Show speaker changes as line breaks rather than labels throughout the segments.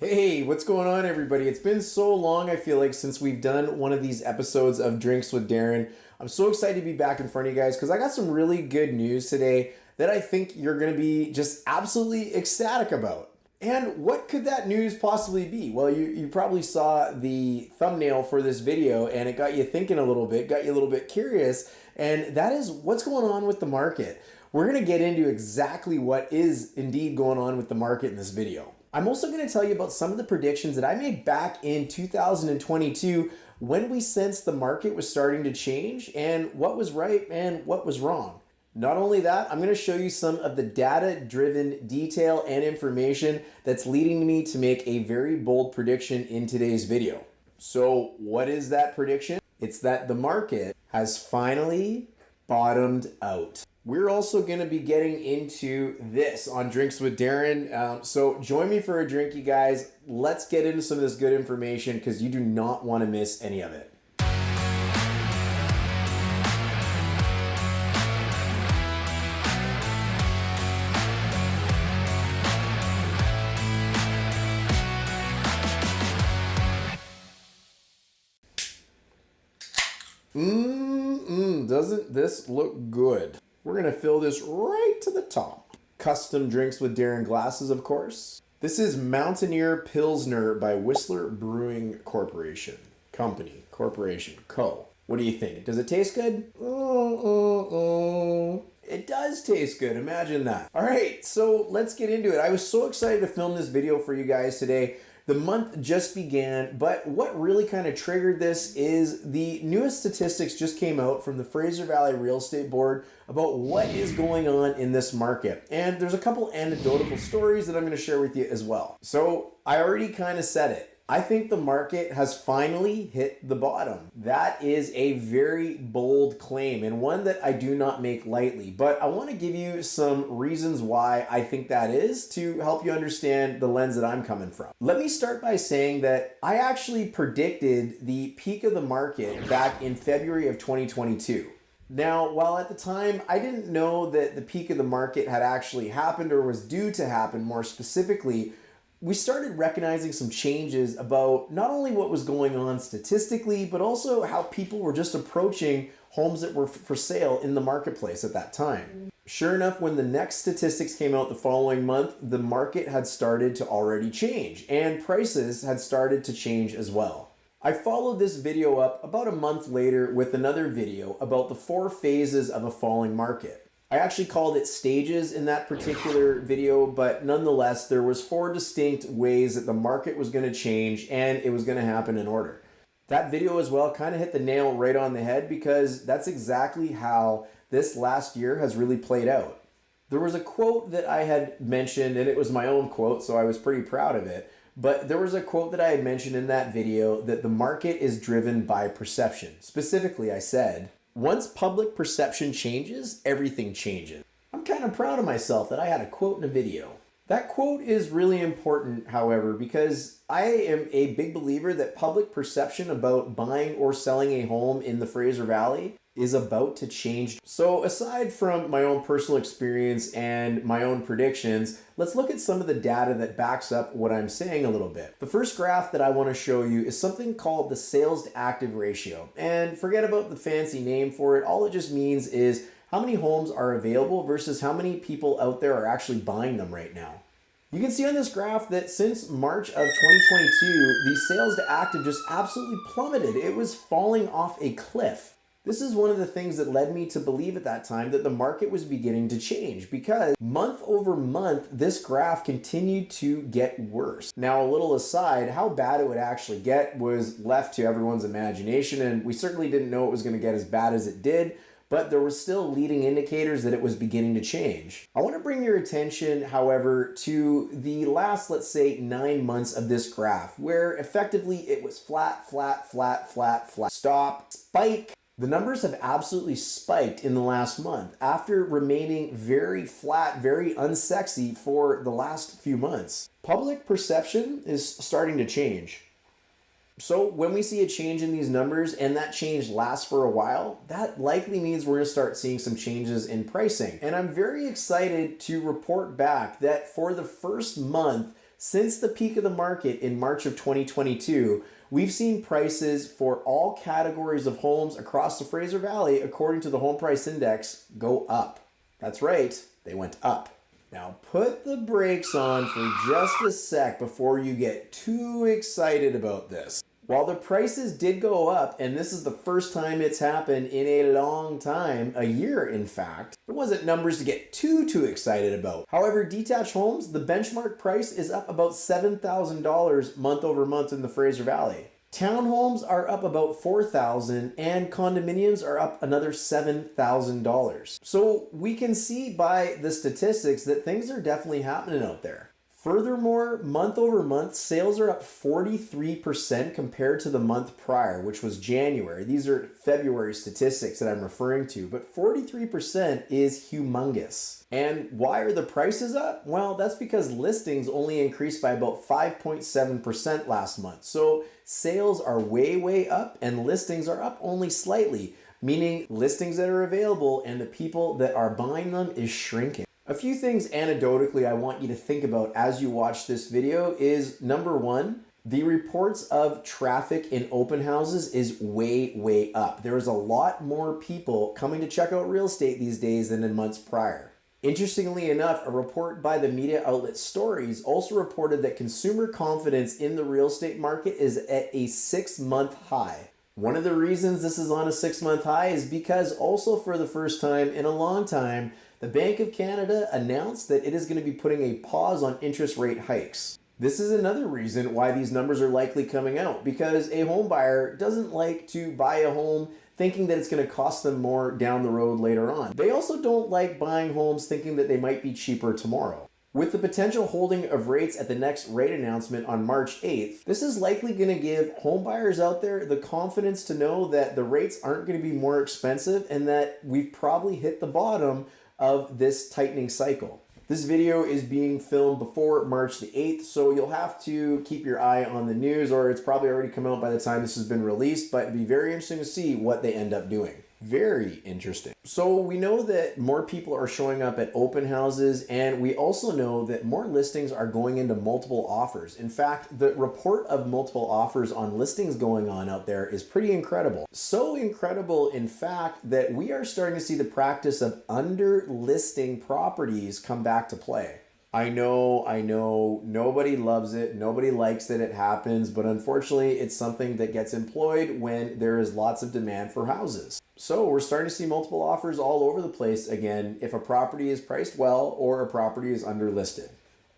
Hey, what's going on, everybody? It's been so long, I feel like, since we've done one of these episodes of Drinks with Darren. I'm so excited to be back in front of you guys because I got some really good news today that I think you're going to be just absolutely ecstatic about. And what could that news possibly be? Well, you probably saw the thumbnail for this video and it got you thinking a little bit, got you a little bit curious, and that is what's going on with the market. We're going to get into exactly what is indeed going on with the market in this video. I'm also going to tell you about some of the predictions that I made back in 2022 when we sensed the market was starting to change and what was right and what was wrong. Not only that, I'm going to show you some of the data-driven detail and information that's leading me to make a very bold prediction in today's video. So what is that prediction? It's that the market has finally bottomed out. We're also going to be getting into this on Drinks with Darren. So join me for a drink, you guys. Let's get into some of this good information because you do not want to miss any of it. Doesn't this look good? We're going to fill this right to the top. Custom Drinks with Darren glasses, of course. This is Mountaineer Pilsner by Whistler Brewing Corporation. Corporation. What do you think? Does it taste good? It does taste good. Imagine that. All right, so let's get into it. I was so excited to film this video for you guys today. The month just began, but what really kind of triggered this is the newest statistics just came out from the Fraser Valley Real Estate Board about what is going on in this market. And there's a couple anecdotal stories that I'm going to share with you as well. So I already kind of said it. I think the market has finally hit the bottom. That is a very bold claim and one that I do not make lightly, but I want to give you some reasons why I think that is to help you understand the lens that I'm coming from. Let me start by saying that I actually predicted the peak of the market back in February of 2022. Now, while at the time I didn't know that the peak of the market had actually happened or was due to happen more specifically, we started recognizing some changes about not only what was going on statistically, but also how people were just approaching homes that were for sale in the marketplace at that time. Sure enough, when the next statistics came out the following month, the market had started to already change and prices had started to change as well. I followed this video up about a month later with another video about the 4 phases of a falling market. I actually called it stages in that particular video, but nonetheless, there was 4 distinct ways that the market was going to change and it was going to happen in order. That video as well kind of hit the nail right on the head because that's exactly how this last year has really played out. There was a quote that I had mentioned, and it was my own quote, so I was pretty proud of it. But there was a quote that I had mentioned in that video that the market is driven by perception. Specifically, I said, once public perception changes, everything changes. I'm kind of proud of myself that I had a quote in a video. That quote is really important, however, because I am a big believer that public perception about buying or selling a home in the Fraser Valley is about to change. So aside from my own personal experience and my own predictions, let's look at some of the data that backs up what I'm saying a little bit. The first graph that I want to show you is something called the sales to active ratio. And forget about the fancy name for it. All it just means is how many homes are available versus how many people out there are actually buying them right now. You can see on this graph that since March of 2022, the sales to active just absolutely plummeted. It was falling off a cliff. This is one of the things that led me to believe at that time that the market was beginning to change because month over month, this graph continued to get worse. Now, a little aside, how bad it would actually get was left to everyone's imagination, and we certainly didn't know it was going to get as bad as it did, but there were still leading indicators that it was beginning to change. I want to bring your attention, however, to the last, let's say, 9 months of this graph, where effectively it was flat, stop, spike. The numbers have absolutely spiked in the last month after remaining very flat, very unsexy for the last few months. Public perception is starting to change. So when we see a change in these numbers and that change lasts for a while, that likely means we're going to start seeing some changes in pricing. And I'm very excited to report back that for the first month Since the peak of the market in March of 2022, we've seen prices for all categories of homes across the Fraser Valley, according to the Home Price Index, go up. That's right, they went up. Now put the brakes on for just a sec before you get too excited about this. While the prices did go up, and this is the first time it's happened in a long time, a year in fact, it wasn't numbers to get too excited about. However, detached homes, the benchmark price is up about $7,000 month over month in the Fraser Valley. Townhomes are up about $4,000 and condominiums are up another $7,000. So we can see by the statistics that things are definitely happening out there. Furthermore, month over month, sales are up 43% compared to the month prior, which was January. These are February statistics that I'm referring to, but 43% is humongous. And why are the prices up? Well, that's because listings only increased by about 5.7% last month. So sales are way up and listings are up only slightly, meaning listings that are available and the people that are buying them is shrinking. A few things anecdotally I want you to think about as you watch this video is, number one, the reports of traffic in open houses is way up. There's a lot more people coming to check out real estate these days than in months prior. Interestingly enough, a report by the media outlet Stories also reported that consumer confidence in the real estate market is at a 6-month high. One of the reasons this is on a 6-month high is because also for the first time in a long time, the Bank of Canada announced that it is going to be putting a pause on interest rate hikes. This is another reason why these numbers are likely coming out, because a home buyer doesn't like to buy a home thinking that it's going to cost them more down the road later on. They also don't like buying homes thinking that they might be cheaper tomorrow. With the potential holding of rates at the next rate announcement on March 8th, this is likely going to give home buyers out there the confidence to know that the rates aren't going to be more expensive and that we've probably hit the bottom of this tightening cycle. This video is being filmed before March the 8th, so you'll have to keep your eye on the news, or it's probably already come out by the time this has been released, but it'd be very interesting to see what they end up doing. Very interesting. So we know that more people are showing up at open houses, and we also know that more listings are going into multiple offers. In fact, the report of multiple offers on listings going on out there is pretty incredible. So incredible, in fact, that we are starting to see the practice of under-listing properties come back to play. I know, nobody loves it, nobody likes that it happens, but unfortunately it's something that gets employed when there is lots of demand for houses. So we're starting to see multiple offers all over the place again if a property is priced well or a property is underlisted.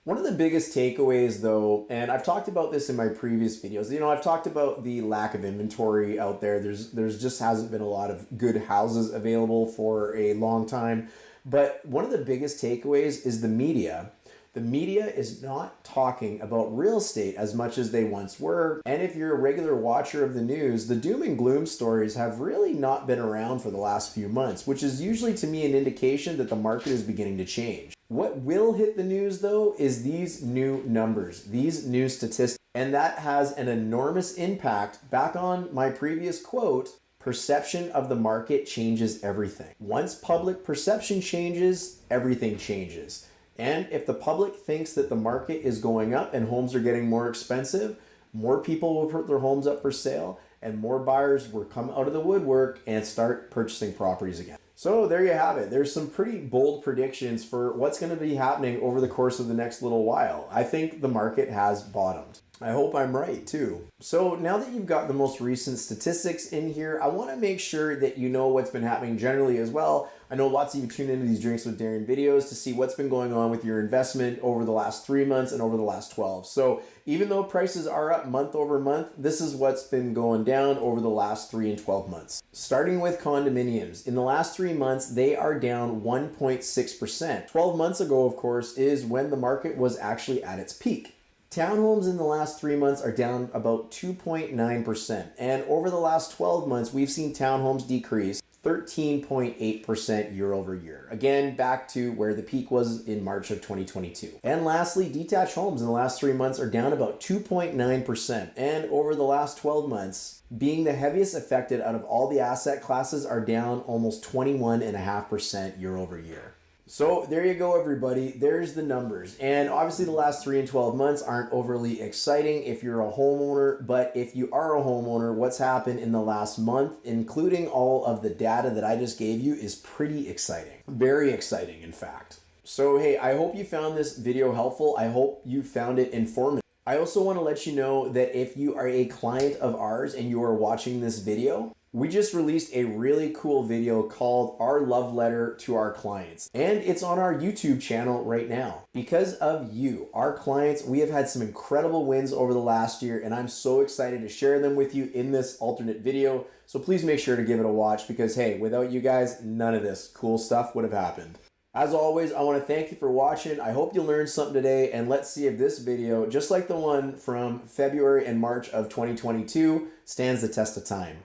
One of the biggest takeaways though, and I've talked about this in my previous videos, I've talked about the lack of inventory out there. There's just hasn't been a lot of good houses available for a long time. But one of the biggest takeaways is the media. The media is not talking about real estate as much as they once were. And if you're a regular watcher of the news, the doom and gloom stories have really not been around for the last few months, which is usually to me an indication that the market is beginning to change. What will hit the news though is these new numbers, these new statistics, and that has an enormous impact. Back on my previous quote, perception of the market changes everything. Once public perception changes, everything changes. And if the public thinks that the market is going up and homes are getting more expensive, more people will put their homes up for sale and more buyers will come out of the woodwork and start purchasing properties again. So there you have it. There's some pretty bold predictions for what's going to be happening over the course of the next little while. I think the market has bottomed. I hope I'm right too. So now that you've got the most recent statistics in here, I want to make sure that you know what's been happening generally as well. I know lots of you tune into these Drinks with Darren videos to see what's been going on with your investment over the last 3 months and over the last 12. So even though prices are up month over month, this is what's been going down over the last 3 and 12 months. Starting with condominiums, in the last 3 months, they are down 1.6%. 12 months ago, of course, is when the market was actually at its peak. Townhomes in the last 3 months are down about 2.9%. And over the last 12 months, we've seen townhomes decrease 13.8% year over year. Again, back to where the peak was in March of 2022. And lastly, detached homes in the last 3 months are down about 2.9%. And over the last 12 months, being the heaviest affected out of all the asset classes, are down almost 21.5% year over year. So there you go, everybody. There's the numbers. And obviously the last 3 and 12 months aren't overly exciting if you're a homeowner, but if you are a homeowner, what's happened in the last month, including all of the data that I just gave you, is pretty exciting. Very exciting, in fact. So hey, I hope you found this video helpful. I hope you found it informative. I also want to let you know that if you are a client of ours and you are watching this video, we just released a really cool video called Our Love Letter to Our Clients. And it's on our YouTube channel right now. Because of you, our clients, we have had some incredible wins over the last year, and I'm so excited to share them with you in this alternate video. So please make sure to give it a watch because hey, without you guys, none of this cool stuff would have happened. As always, I want to thank you for watching. I hope you learned something today, and let's see if this video, just like the one from February and March of 2022, stands the test of time.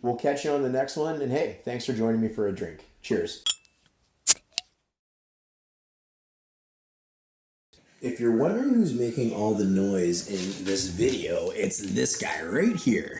We'll catch you on the next one, and hey, thanks for joining me for a drink. Cheers. If you're wondering who's making all the noise in this video, it's this guy right here.